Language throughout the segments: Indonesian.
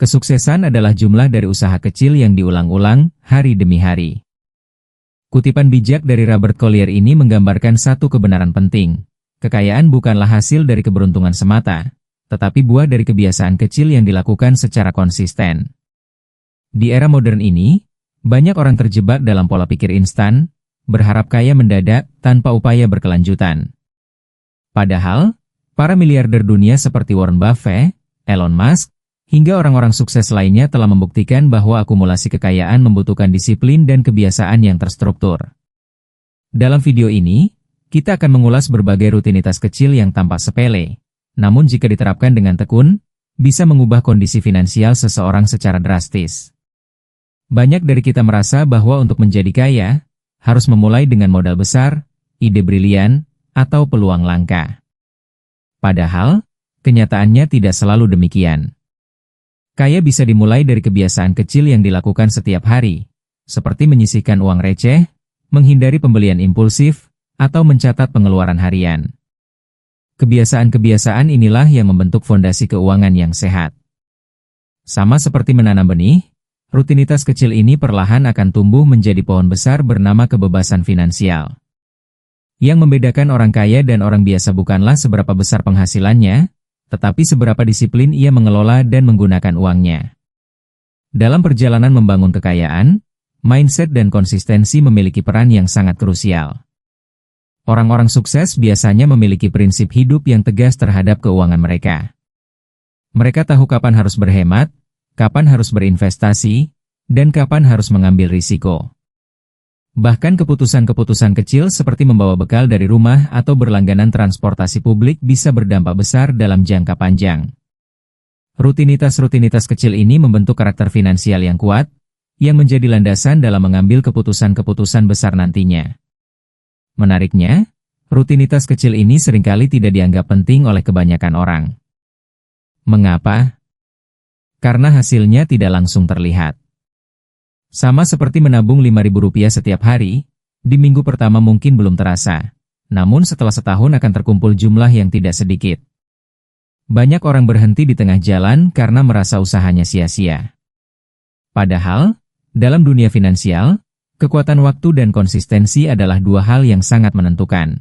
Kesuksesan adalah jumlah dari usaha kecil yang diulang-ulang, hari demi hari. Kutipan bijak dari Robert Collier ini menggambarkan satu kebenaran penting. Kekayaan bukanlah hasil dari keberuntungan semata, tetapi buah dari kebiasaan kecil yang dilakukan secara konsisten. Di era modern ini, banyak orang terjebak dalam pola pikir instan, berharap kaya mendadak tanpa upaya berkelanjutan. Padahal, para miliarder dunia seperti Warren Buffett, Elon Musk, hingga orang-orang sukses lainnya telah membuktikan bahwa akumulasi kekayaan membutuhkan disiplin dan kebiasaan yang terstruktur. Dalam video ini, kita akan mengulas berbagai rutinitas kecil yang tampak sepele, namun jika diterapkan dengan tekun, bisa mengubah kondisi finansial seseorang secara drastis. Banyak dari kita merasa bahwa untuk menjadi kaya, harus memulai dengan modal besar, ide brilian, atau peluang langka. Padahal, kenyataannya tidak selalu demikian. Kaya bisa dimulai dari kebiasaan kecil yang dilakukan setiap hari, seperti menyisihkan uang receh, menghindari pembelian impulsif, atau mencatat pengeluaran harian. Kebiasaan-kebiasaan inilah yang membentuk fondasi keuangan yang sehat. Sama seperti menanam benih, rutinitas kecil ini perlahan akan tumbuh menjadi pohon besar bernama kebebasan finansial. Yang membedakan orang kaya dan orang biasa bukanlah seberapa besar penghasilannya, tetapi seberapa disiplin ia mengelola dan menggunakan uangnya. Dalam perjalanan membangun kekayaan, mindset dan konsistensi memiliki peran yang sangat krusial. Orang-orang sukses biasanya memiliki prinsip hidup yang tegas terhadap keuangan mereka. Mereka tahu kapan harus berhemat, kapan harus berinvestasi, dan kapan harus mengambil risiko. Bahkan keputusan-keputusan kecil seperti membawa bekal dari rumah atau berlangganan transportasi publik bisa berdampak besar dalam jangka panjang. Rutinitas-rutinitas kecil ini membentuk karakter finansial yang kuat, yang menjadi landasan dalam mengambil keputusan-keputusan besar nantinya. Menariknya, rutinitas kecil ini seringkali tidak dianggap penting oleh kebanyakan orang. Mengapa? Karena hasilnya tidak langsung terlihat. Sama seperti menabung Rp5.000 setiap hari, di minggu pertama mungkin belum terasa, namun setelah setahun akan terkumpul jumlah yang tidak sedikit. Banyak orang berhenti di tengah jalan karena merasa usahanya sia-sia. Padahal, dalam dunia finansial, kekuatan waktu dan konsistensi adalah dua hal yang sangat menentukan.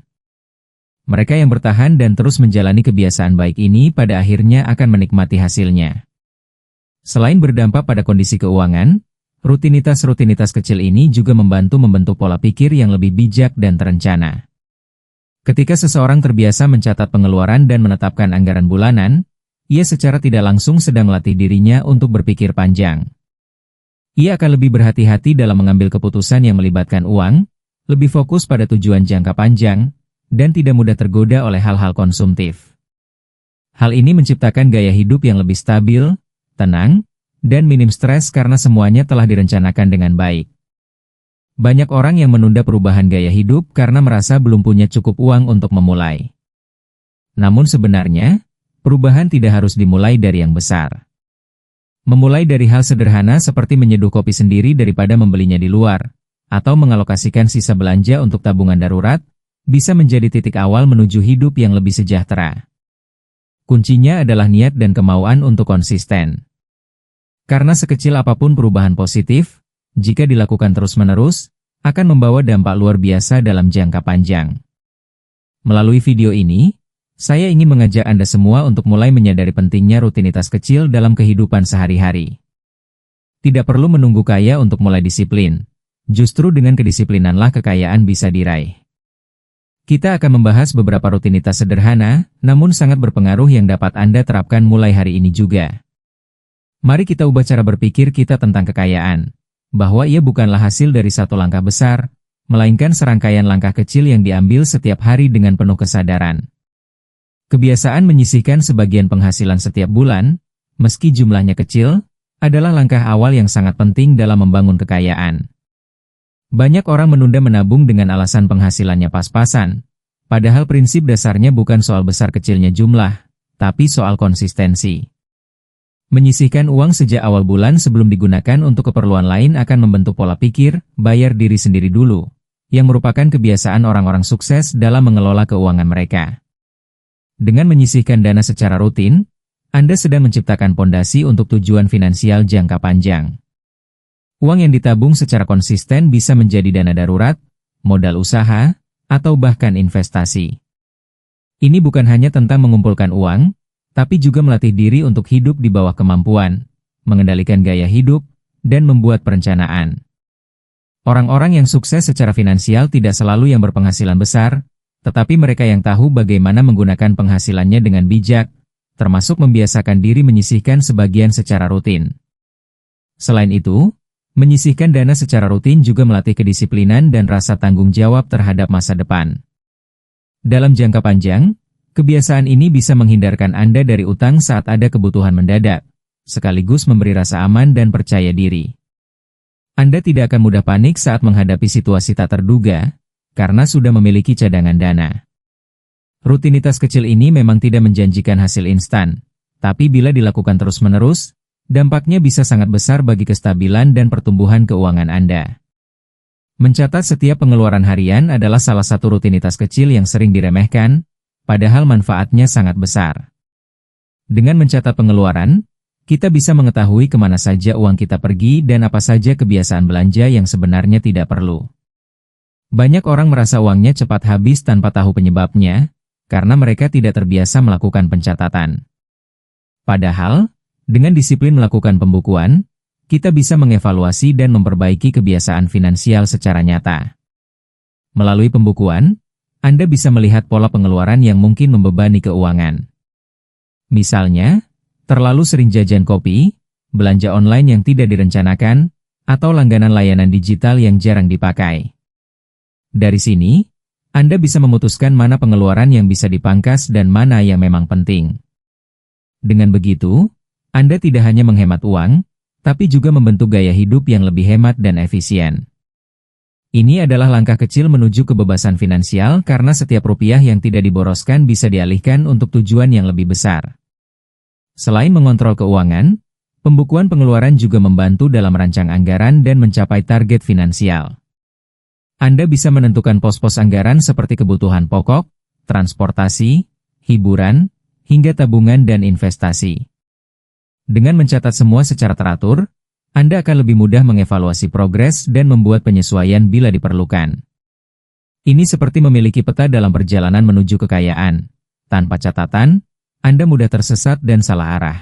Mereka yang bertahan dan terus menjalani kebiasaan baik ini pada akhirnya akan menikmati hasilnya. Selain berdampak pada kondisi keuangan, rutinitas-rutinitas kecil ini juga membantu membentuk pola pikir yang lebih bijak dan terencana. Ketika seseorang terbiasa mencatat pengeluaran dan menetapkan anggaran bulanan, ia secara tidak langsung sedang melatih dirinya untuk berpikir panjang. Ia akan lebih berhati-hati dalam mengambil keputusan yang melibatkan uang, lebih fokus pada tujuan jangka panjang, dan tidak mudah tergoda oleh hal-hal konsumtif. Hal ini menciptakan gaya hidup yang lebih stabil, tenang, dan minim stres karena semuanya telah direncanakan dengan baik. Banyak orang yang menunda perubahan gaya hidup karena merasa belum punya cukup uang untuk memulai. Namun sebenarnya, perubahan tidak harus dimulai dari yang besar. Memulai dari hal sederhana seperti menyeduh kopi sendiri daripada membelinya di luar, atau mengalokasikan sisa belanja untuk tabungan darurat, bisa menjadi titik awal menuju hidup yang lebih sejahtera. Kuncinya adalah niat dan kemauan untuk konsisten. Karena sekecil apapun perubahan positif, jika dilakukan terus-menerus, akan membawa dampak luar biasa dalam jangka panjang. Melalui video ini, saya ingin mengajak Anda semua untuk mulai menyadari pentingnya rutinitas kecil dalam kehidupan sehari-hari. Tidak perlu menunggu kaya untuk mulai disiplin. Justru dengan kedisiplinanlah kekayaan bisa diraih. Kita akan membahas beberapa rutinitas sederhana, namun sangat berpengaruh yang dapat Anda terapkan mulai hari ini juga. Mari kita ubah cara berpikir kita tentang kekayaan, bahwa ia bukanlah hasil dari satu langkah besar, melainkan serangkaian langkah kecil yang diambil setiap hari dengan penuh kesadaran. Kebiasaan menyisihkan sebagian penghasilan setiap bulan, meski jumlahnya kecil, adalah langkah awal yang sangat penting dalam membangun kekayaan. Banyak orang menunda menabung dengan alasan penghasilannya pas-pasan, padahal prinsip dasarnya bukan soal besar kecilnya jumlah, tapi soal konsistensi. Menyisihkan uang sejak awal bulan sebelum digunakan untuk keperluan lain akan membentuk pola pikir, bayar diri sendiri dulu, yang merupakan kebiasaan orang-orang sukses dalam mengelola keuangan mereka. Dengan menyisihkan dana secara rutin, Anda sedang menciptakan pondasi untuk tujuan finansial jangka panjang. Uang yang ditabung secara konsisten bisa menjadi dana darurat, modal usaha, atau bahkan investasi. Ini bukan hanya tentang mengumpulkan uang, tapi juga melatih diri untuk hidup di bawah kemampuan, mengendalikan gaya hidup, dan membuat perencanaan. Orang-orang yang sukses secara finansial tidak selalu yang berpenghasilan besar, tetapi mereka yang tahu bagaimana menggunakan penghasilannya dengan bijak, termasuk membiasakan diri menyisihkan sebagian secara rutin. Selain itu, menyisihkan dana secara rutin juga melatih kedisiplinan dan rasa tanggung jawab terhadap masa depan. Dalam jangka panjang, kebiasaan ini bisa menghindarkan Anda dari utang saat ada kebutuhan mendadak, sekaligus memberi rasa aman dan percaya diri. Anda tidak akan mudah panik saat menghadapi situasi tak terduga, karena sudah memiliki cadangan dana. Rutinitas kecil ini memang tidak menjanjikan hasil instan, tapi bila dilakukan terus-menerus, dampaknya bisa sangat besar bagi kestabilan dan pertumbuhan keuangan Anda. Mencatat setiap pengeluaran harian adalah salah satu rutinitas kecil yang sering diremehkan, padahal manfaatnya sangat besar. Dengan mencatat pengeluaran, kita bisa mengetahui kemana saja uang kita pergi dan apa saja kebiasaan belanja yang sebenarnya tidak perlu. Banyak orang merasa uangnya cepat habis tanpa tahu penyebabnya, karena mereka tidak terbiasa melakukan pencatatan. Padahal, dengan disiplin melakukan pembukuan, kita bisa mengevaluasi dan memperbaiki kebiasaan finansial secara nyata. Melalui pembukuan, Anda bisa melihat pola pengeluaran yang mungkin membebani keuangan. Misalnya, terlalu sering jajan kopi, belanja online yang tidak direncanakan, atau langganan layanan digital yang jarang dipakai. Dari sini, Anda bisa memutuskan mana pengeluaran yang bisa dipangkas dan mana yang memang penting. Dengan begitu, Anda tidak hanya menghemat uang, tapi juga membentuk gaya hidup yang lebih hemat dan efisien. Ini adalah langkah kecil menuju kebebasan finansial karena setiap rupiah yang tidak diboroskan bisa dialihkan untuk tujuan yang lebih besar. Selain mengontrol keuangan, pembukuan pengeluaran juga membantu dalam merancang anggaran dan mencapai target finansial. Anda bisa menentukan pos-pos anggaran seperti kebutuhan pokok, transportasi, hiburan, hingga tabungan dan investasi. Dengan mencatat semua secara teratur, Anda akan lebih mudah mengevaluasi progres dan membuat penyesuaian bila diperlukan. Ini seperti memiliki peta dalam perjalanan menuju kekayaan. Tanpa catatan, Anda mudah tersesat dan salah arah.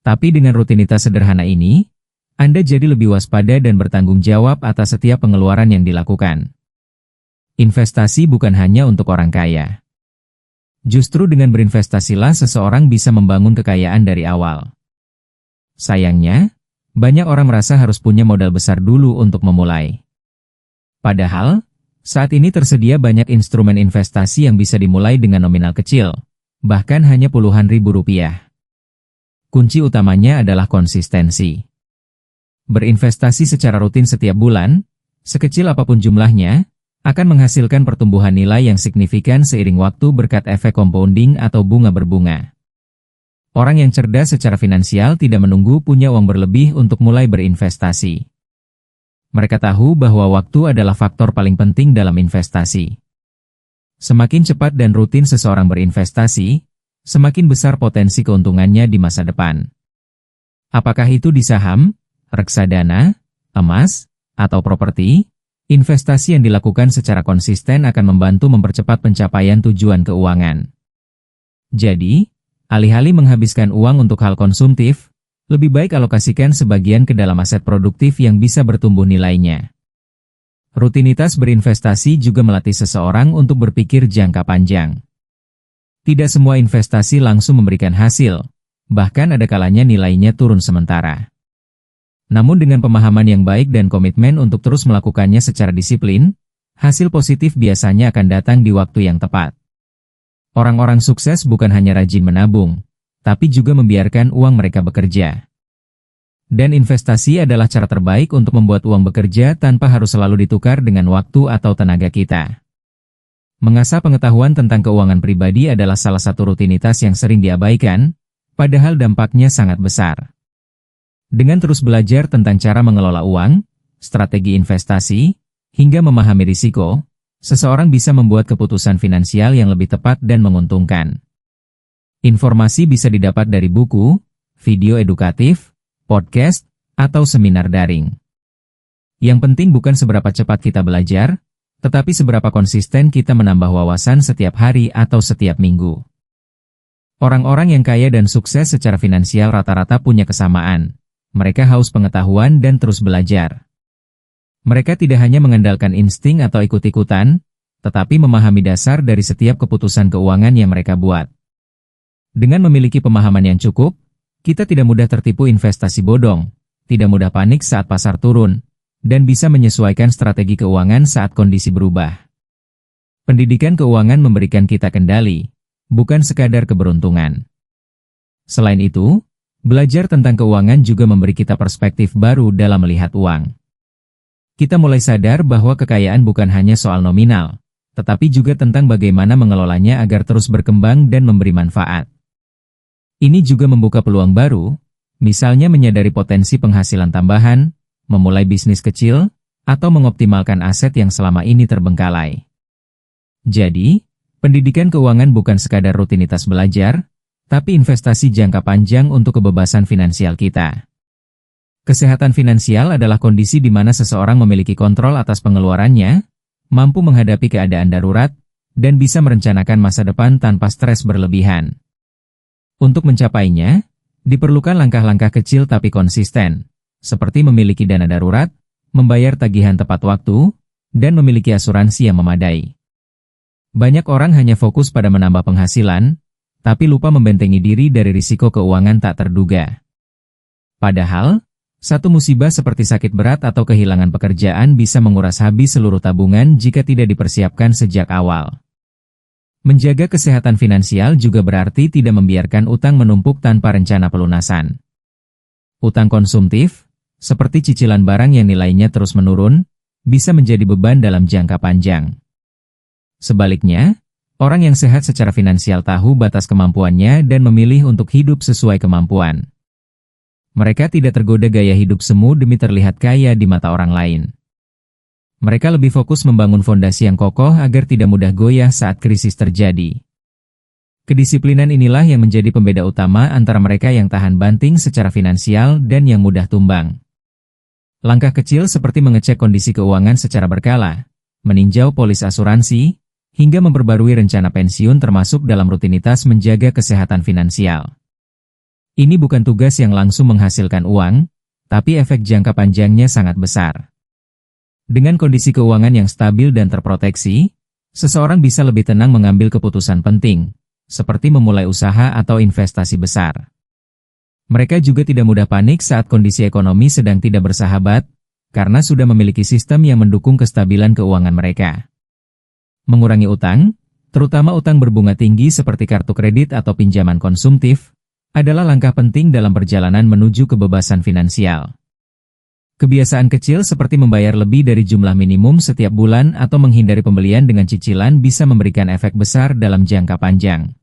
Tapi dengan rutinitas sederhana ini, Anda jadi lebih waspada dan bertanggung jawab atas setiap pengeluaran yang dilakukan. Investasi bukan hanya untuk orang kaya. Justru dengan berinvestasilah seseorang bisa membangun kekayaan dari awal. Sayangnya, banyak orang merasa harus punya modal besar dulu untuk memulai. Padahal, saat ini tersedia banyak instrumen investasi yang bisa dimulai dengan nominal kecil, bahkan hanya puluhan ribu rupiah. Kunci utamanya adalah konsistensi. Berinvestasi secara rutin setiap bulan, sekecil apapun jumlahnya, akan menghasilkan pertumbuhan nilai yang signifikan seiring waktu berkat efek compounding atau bunga berbunga. Orang yang cerdas secara finansial tidak menunggu punya uang berlebih untuk mulai berinvestasi. Mereka tahu bahwa waktu adalah faktor paling penting dalam investasi. Semakin cepat dan rutin seseorang berinvestasi, semakin besar potensi keuntungannya di masa depan. Apakah itu di saham, reksadana, emas, atau properti? Investasi yang dilakukan secara konsisten akan membantu mempercepat pencapaian tujuan keuangan. Jadi, alih-alih menghabiskan uang untuk hal konsumtif, lebih baik alokasikan sebagian ke dalam aset produktif yang bisa bertumbuh nilainya. Rutinitas berinvestasi juga melatih seseorang untuk berpikir jangka panjang. Tidak semua investasi langsung memberikan hasil, bahkan ada kalanya nilainya turun sementara. Namun dengan pemahaman yang baik dan komitmen untuk terus melakukannya secara disiplin, hasil positif biasanya akan datang di waktu yang tepat. Orang-orang sukses bukan hanya rajin menabung, tapi juga membiarkan uang mereka bekerja. Dan investasi adalah cara terbaik untuk membuat uang bekerja tanpa harus selalu ditukar dengan waktu atau tenaga kita. Mengasah pengetahuan tentang keuangan pribadi adalah salah satu rutinitas yang sering diabaikan, padahal dampaknya sangat besar. Dengan terus belajar tentang cara mengelola uang, strategi investasi, hingga memahami risiko, seseorang bisa membuat keputusan finansial yang lebih tepat dan menguntungkan. Informasi bisa didapat dari buku, video edukatif, podcast, atau seminar daring. Yang penting bukan seberapa cepat kita belajar, tetapi seberapa konsisten kita menambah wawasan setiap hari atau setiap minggu. Orang-orang yang kaya dan sukses secara finansial rata-rata punya kesamaan. Mereka haus pengetahuan dan terus belajar. Mereka tidak hanya mengandalkan insting atau ikut-ikutan, tetapi memahami dasar dari setiap keputusan keuangan yang mereka buat. Dengan memiliki pemahaman yang cukup, kita tidak mudah tertipu investasi bodong, tidak mudah panik saat pasar turun, dan bisa menyesuaikan strategi keuangan saat kondisi berubah. Pendidikan keuangan memberikan kita kendali, bukan sekadar keberuntungan. Selain itu, belajar tentang keuangan juga memberi kita perspektif baru dalam melihat uang. Kita mulai sadar bahwa kekayaan bukan hanya soal nominal, tetapi juga tentang bagaimana mengelolanya agar terus berkembang dan memberi manfaat. Ini juga membuka peluang baru, misalnya menyadari potensi penghasilan tambahan, memulai bisnis kecil, atau mengoptimalkan aset yang selama ini terbengkalai. Jadi, pendidikan keuangan bukan sekadar rutinitas belajar, tapi investasi jangka panjang untuk kebebasan finansial kita. Kesehatan finansial adalah kondisi di mana seseorang memiliki kontrol atas pengeluarannya, mampu menghadapi keadaan darurat, dan bisa merencanakan masa depan tanpa stres berlebihan. Untuk mencapainya, diperlukan langkah-langkah kecil tapi konsisten, seperti memiliki dana darurat, membayar tagihan tepat waktu, dan memiliki asuransi yang memadai. Banyak orang hanya fokus pada menambah penghasilan, tapi lupa membentengi diri dari risiko keuangan tak terduga. Padahal, satu musibah seperti sakit berat atau kehilangan pekerjaan bisa menguras habis seluruh tabungan jika tidak dipersiapkan sejak awal. Menjaga kesehatan finansial juga berarti tidak membiarkan utang menumpuk tanpa rencana pelunasan. Utang konsumtif, seperti cicilan barang yang nilainya terus menurun, bisa menjadi beban dalam jangka panjang. Sebaliknya, orang yang sehat secara finansial tahu batas kemampuannya dan memilih untuk hidup sesuai kemampuan. Mereka tidak tergoda gaya hidup semu demi terlihat kaya di mata orang lain. Mereka lebih fokus membangun fondasi yang kokoh agar tidak mudah goyah saat krisis terjadi. Kedisiplinan inilah yang menjadi pembeda utama antara mereka yang tahan banting secara finansial dan yang mudah tumbang. Langkah kecil seperti mengecek kondisi keuangan secara berkala, meninjau polis asuransi, hingga memperbarui rencana pensiun termasuk dalam rutinitas menjaga kesehatan finansial. Ini bukan tugas yang langsung menghasilkan uang, tapi efek jangka panjangnya sangat besar. Dengan kondisi keuangan yang stabil dan terproteksi, seseorang bisa lebih tenang mengambil keputusan penting, seperti memulai usaha atau investasi besar. Mereka juga tidak mudah panik saat kondisi ekonomi sedang tidak bersahabat, karena sudah memiliki sistem yang mendukung kestabilan keuangan mereka. Mengurangi utang, terutama utang berbunga tinggi seperti kartu kredit atau pinjaman konsumtif, adalah langkah penting dalam perjalanan menuju kebebasan finansial. Kebiasaan kecil seperti membayar lebih dari jumlah minimum setiap bulan atau menghindari pembelian dengan cicilan bisa memberikan efek besar dalam jangka panjang.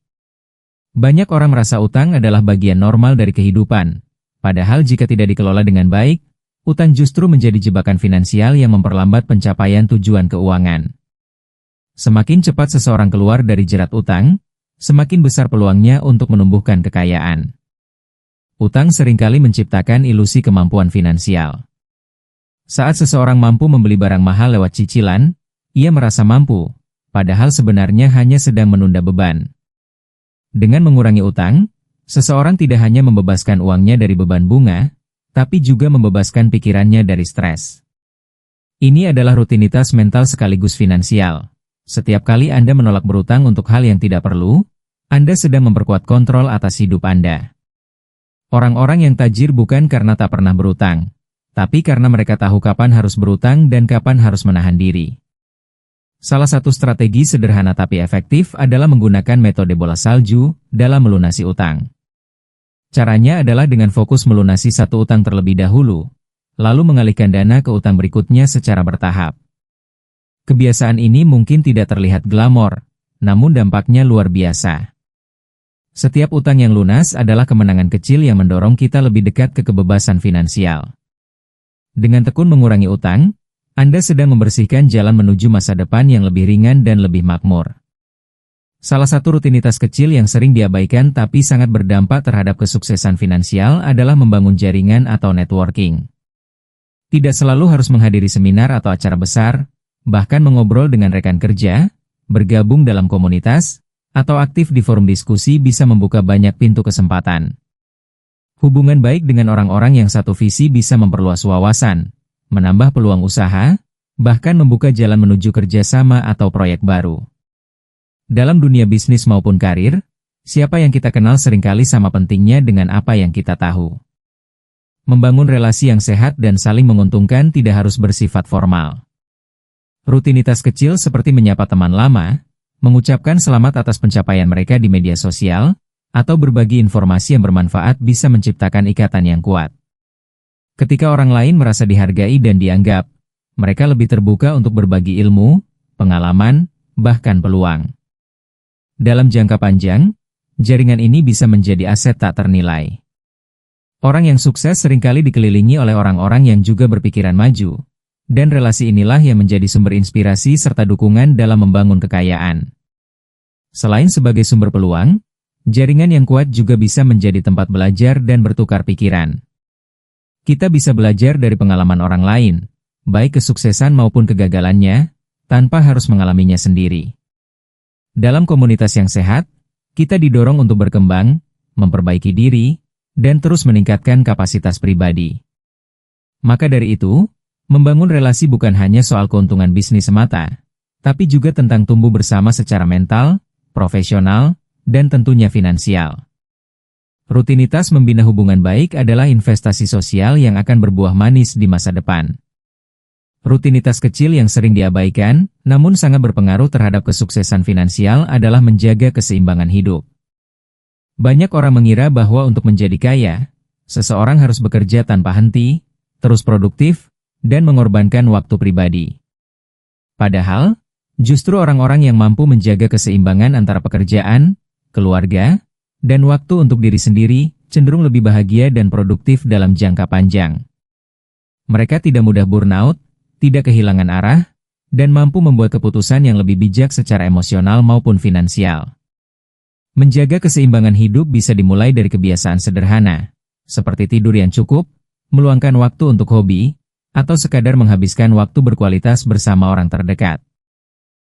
Banyak orang merasa utang adalah bagian normal dari kehidupan, padahal jika tidak dikelola dengan baik, utang justru menjadi jebakan finansial yang memperlambat pencapaian tujuan keuangan. Semakin cepat seseorang keluar dari jerat utang, semakin besar peluangnya untuk menumbuhkan kekayaan. Utang seringkali menciptakan ilusi kemampuan finansial. Saat seseorang mampu membeli barang mahal lewat cicilan, ia merasa mampu, padahal sebenarnya hanya sedang menunda beban. Dengan mengurangi utang, seseorang tidak hanya membebaskan uangnya dari beban bunga, tapi juga membebaskan pikirannya dari stres. Ini adalah rutinitas mental sekaligus finansial. Setiap kali Anda menolak berutang untuk hal yang tidak perlu, Anda sedang memperkuat kontrol atas hidup Anda. Orang-orang yang tajir bukan karena tak pernah berutang, tapi karena mereka tahu kapan harus berutang dan kapan harus menahan diri. Salah satu strategi sederhana tapi efektif adalah menggunakan metode bola salju dalam melunasi utang. Caranya adalah dengan fokus melunasi satu utang terlebih dahulu, lalu mengalihkan dana ke utang berikutnya secara bertahap. Kebiasaan ini mungkin tidak terlihat glamor, namun dampaknya luar biasa. Setiap utang yang lunas adalah kemenangan kecil yang mendorong kita lebih dekat ke kebebasan finansial. Dengan tekun mengurangi utang, Anda sedang membersihkan jalan menuju masa depan yang lebih ringan dan lebih makmur. Salah satu rutinitas kecil yang sering diabaikan tapi sangat berdampak terhadap kesuksesan finansial adalah membangun jaringan atau networking. Tidak selalu harus menghadiri seminar atau acara besar, bahkan mengobrol dengan rekan kerja, bergabung dalam komunitas, atau aktif di forum diskusi bisa membuka banyak pintu kesempatan. Hubungan baik dengan orang-orang yang satu visi bisa memperluas wawasan, menambah peluang usaha, bahkan membuka jalan menuju kerjasama atau proyek baru. Dalam dunia bisnis maupun karir, siapa yang kita kenal seringkali sama pentingnya dengan apa yang kita tahu. Membangun relasi yang sehat dan saling menguntungkan tidak harus bersifat formal. Rutinitas kecil seperti menyapa teman lama, mengucapkan selamat atas pencapaian mereka di media sosial, atau berbagi informasi yang bermanfaat bisa menciptakan ikatan yang kuat. Ketika orang lain merasa dihargai dan dianggap, mereka lebih terbuka untuk berbagi ilmu, pengalaman, bahkan peluang. Dalam jangka panjang, jaringan ini bisa menjadi aset tak ternilai. Orang yang sukses seringkali dikelilingi oleh orang-orang yang juga berpikiran maju, dan relasi inilah yang menjadi sumber inspirasi serta dukungan dalam membangun kekayaan. Selain sebagai sumber peluang, jaringan yang kuat juga bisa menjadi tempat belajar dan bertukar pikiran. Kita bisa belajar dari pengalaman orang lain, baik kesuksesan maupun kegagalannya, tanpa harus mengalaminya sendiri. Dalam komunitas yang sehat, kita didorong untuk berkembang, memperbaiki diri, dan terus meningkatkan kapasitas pribadi. Maka dari itu, membangun relasi bukan hanya soal keuntungan bisnis semata, tapi juga tentang tumbuh bersama secara mental, profesional, dan tentunya finansial. Rutinitas membina hubungan baik adalah investasi sosial yang akan berbuah manis di masa depan. Rutinitas kecil yang sering diabaikan, namun sangat berpengaruh terhadap kesuksesan finansial adalah menjaga keseimbangan hidup. Banyak orang mengira bahwa untuk menjadi kaya, seseorang harus bekerja tanpa henti, terus produktif, dan mengorbankan waktu pribadi. Padahal, justru orang-orang yang mampu menjaga keseimbangan antara pekerjaan, keluarga, dan waktu untuk diri sendiri, cenderung lebih bahagia dan produktif dalam jangka panjang. Mereka tidak mudah burnout, tidak kehilangan arah, dan mampu membuat keputusan yang lebih bijak secara emosional maupun finansial. Menjaga keseimbangan hidup bisa dimulai dari kebiasaan sederhana, seperti tidur yang cukup, meluangkan waktu untuk hobi, atau sekadar menghabiskan waktu berkualitas bersama orang terdekat.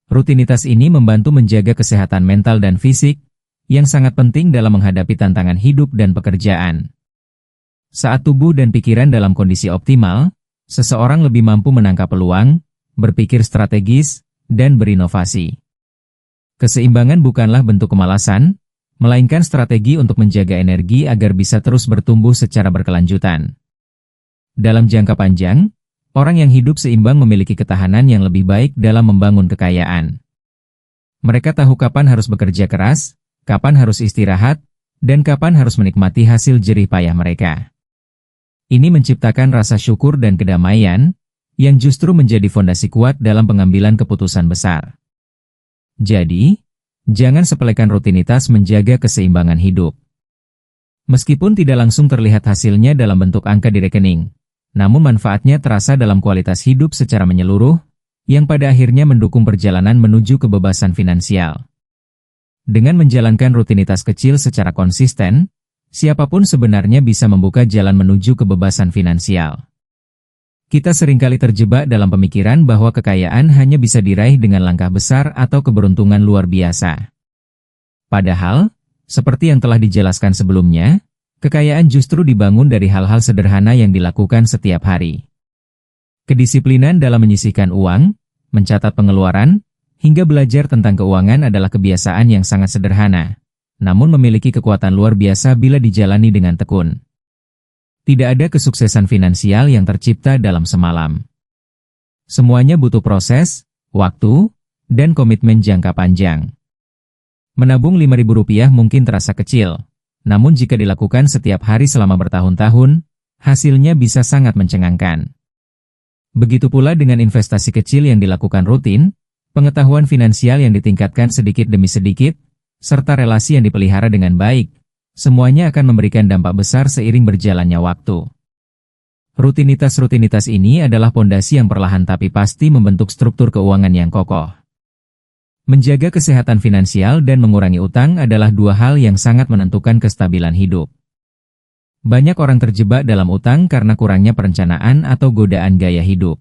Rutinitas ini membantu menjaga kesehatan mental dan fisik, yang sangat penting dalam menghadapi tantangan hidup dan pekerjaan. Saat tubuh dan pikiran dalam kondisi optimal, seseorang lebih mampu menangkap peluang, berpikir strategis, dan berinovasi. Keseimbangan bukanlah bentuk kemalasan, melainkan strategi untuk menjaga energi agar bisa terus bertumbuh secara berkelanjutan. Dalam jangka panjang, orang yang hidup seimbang memiliki ketahanan yang lebih baik dalam membangun kekayaan. Mereka tahu kapan harus bekerja keras, kapan harus istirahat, dan kapan harus menikmati hasil jerih payah mereka. Ini menciptakan rasa syukur dan kedamaian, yang justru menjadi fondasi kuat dalam pengambilan keputusan besar. Jadi, jangan sepelekan rutinitas menjaga keseimbangan hidup. Meskipun tidak langsung terlihat hasilnya dalam bentuk angka di rekening, namun manfaatnya terasa dalam kualitas hidup secara menyeluruh, yang pada akhirnya mendukung perjalanan menuju kebebasan finansial. Dengan menjalankan rutinitas kecil secara konsisten, siapapun sebenarnya bisa membuka jalan menuju kebebasan finansial. Kita seringkali terjebak dalam pemikiran bahwa kekayaan hanya bisa diraih dengan langkah besar atau keberuntungan luar biasa. Padahal, seperti yang telah dijelaskan sebelumnya, kekayaan justru dibangun dari hal-hal sederhana yang dilakukan setiap hari. Kedisiplinan dalam menyisihkan uang, mencatat pengeluaran, hingga belajar tentang keuangan adalah kebiasaan yang sangat sederhana, namun memiliki kekuatan luar biasa bila dijalani dengan tekun. Tidak ada kesuksesan finansial yang tercipta dalam semalam. Semuanya butuh proses, waktu, dan komitmen jangka panjang. Menabung Rp5.000 mungkin terasa kecil, namun jika dilakukan setiap hari selama bertahun-tahun, hasilnya bisa sangat mencengangkan. Begitu pula dengan investasi kecil yang dilakukan rutin, pengetahuan finansial yang ditingkatkan sedikit demi sedikit, serta relasi yang dipelihara dengan baik, semuanya akan memberikan dampak besar seiring berjalannya waktu. Rutinitas-rutinitas ini adalah pondasi yang perlahan tapi pasti membentuk struktur keuangan yang kokoh. Menjaga kesehatan finansial dan mengurangi utang adalah dua hal yang sangat menentukan kestabilan hidup. Banyak orang terjebak dalam utang karena kurangnya perencanaan atau godaan gaya hidup.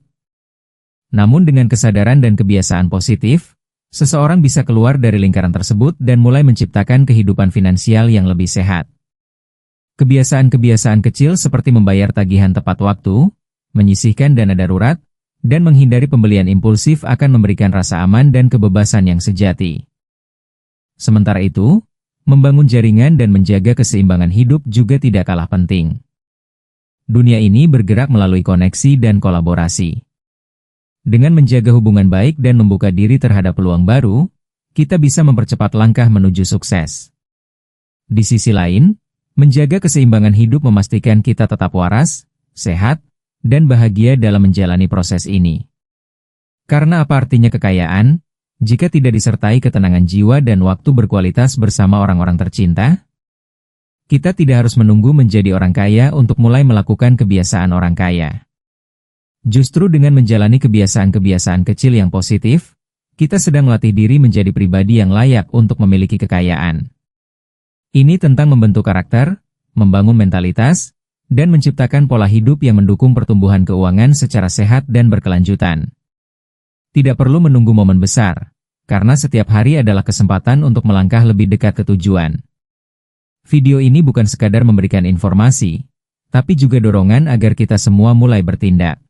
Namun dengan kesadaran dan kebiasaan positif, seseorang bisa keluar dari lingkaran tersebut dan mulai menciptakan kehidupan finansial yang lebih sehat. Kebiasaan-kebiasaan kecil seperti membayar tagihan tepat waktu, menyisihkan dana darurat, dan menghindari pembelian impulsif akan memberikan rasa aman dan kebebasan yang sejati. Sementara itu, membangun jaringan dan menjaga keseimbangan hidup juga tidak kalah penting. Dunia ini bergerak melalui koneksi dan kolaborasi. Dengan menjaga hubungan baik dan membuka diri terhadap peluang baru, kita bisa mempercepat langkah menuju sukses. Di sisi lain, menjaga keseimbangan hidup memastikan kita tetap waras, sehat, dan bahagia dalam menjalani proses ini. Karena apa artinya kekayaan, jika tidak disertai ketenangan jiwa dan waktu berkualitas bersama orang-orang tercinta? Kita tidak harus menunggu menjadi orang kaya untuk mulai melakukan kebiasaan orang kaya. Justru dengan menjalani kebiasaan-kebiasaan kecil yang positif, kita sedang melatih diri menjadi pribadi yang layak untuk memiliki kekayaan. Ini tentang membentuk karakter, membangun mentalitas, dan menciptakan pola hidup yang mendukung pertumbuhan keuangan secara sehat dan berkelanjutan. Tidak perlu menunggu momen besar, karena setiap hari adalah kesempatan untuk melangkah lebih dekat ke tujuan. Video ini bukan sekadar memberikan informasi, tapi juga dorongan agar kita semua mulai bertindak.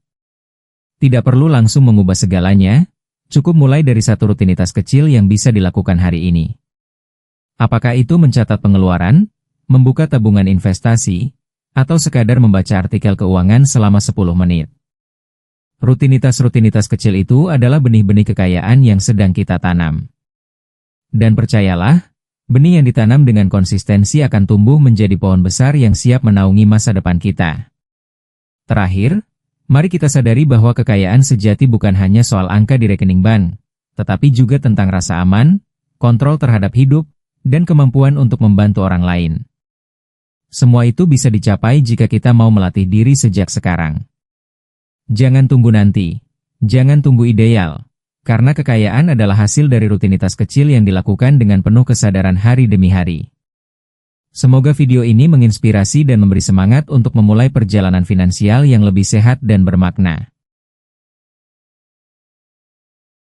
Tidak perlu langsung mengubah segalanya, cukup mulai dari satu rutinitas kecil yang bisa dilakukan hari ini. Apakah itu mencatat pengeluaran, membuka tabungan investasi, atau sekadar membaca artikel keuangan selama 10 menit. Rutinitas-rutinitas kecil itu adalah benih-benih kekayaan yang sedang kita tanam. Dan percayalah, benih yang ditanam dengan konsistensi akan tumbuh menjadi pohon besar yang siap menaungi masa depan kita. Terakhir, mari kita sadari bahwa kekayaan sejati bukan hanya soal angka di rekening bank, tetapi juga tentang rasa aman, kontrol terhadap hidup, dan kemampuan untuk membantu orang lain. Semua itu bisa dicapai jika kita mau melatih diri sejak sekarang. Jangan tunggu nanti. Jangan tunggu ideal. Karena kekayaan adalah hasil dari rutinitas kecil yang dilakukan dengan penuh kesadaran hari demi hari. Semoga video ini menginspirasi dan memberi semangat untuk memulai perjalanan finansial yang lebih sehat dan bermakna.